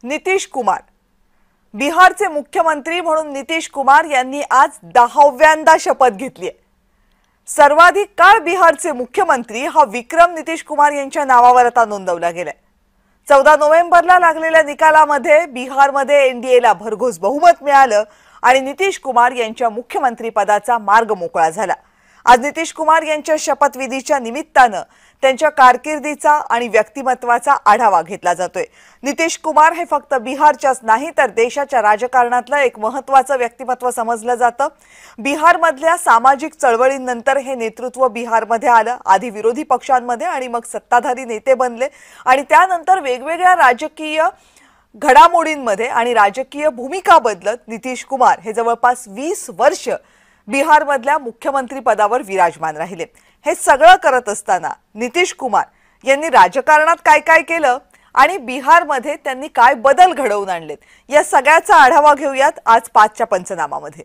नितीश कुमार बिहारचे मुख्यमंत्री म्हणून नितीश कुमार यांनी आज 10व्यांदा शपथ घेतली आहे। सर्वाधिक काळ बिहारचे मुख्यमंत्री हा विक्रम नितीश कुमार यांच्या नावावर आता नोंदवला गेलाय। 14 नोव्हेंबरला लागलेल्या निकालामध्ये बिहारमध्ये एनडीएला भरघोस बहुमत मिळालं आणि नितीश कुमार यांच्या मुख्यमंत्री पदाचा मार्ग मोकळा झाला। आज नितीश कुमार यांच्या शपथविधीच्या निमित्ताने त्यांच्या कारकिर्दीचा आणि व्यक्तिमत्वाचा आढावा घेतला जातोय। नितीश कुमार हे फक्त बिहारच्याच नाही तर देशाच्या राजकारणातलं एक महत्त्वाचं व्यक्तिमत्व समजलं जातं। बिहारमधल्या सामाजिक चळवळींनंतर हे नेतृत्व बिहारमध्ये आलं, आधी विरोधी पक्षांमध्ये आणि मग सत्ताधारी नेते बनले आणि त्यानंतर वेगवेगळ्या राजकीय घडामोडींमध्ये आणि राजकीय भूमिका बदलत नितीश कुमार हे जवळपास 20 वर्ष बिहारमधल्या मुख्यमंत्री पदावर विराजमान राहिले। हे सगळं करत असताना नितीश कुमार यांनी राजकारणात काय काय केलं आणि बिहारमध्ये त्यांनी काय बदल घडवून आणलेत या सगळ्याचा आढावा घेऊयात आज 5च्या पंचनामामध्ये।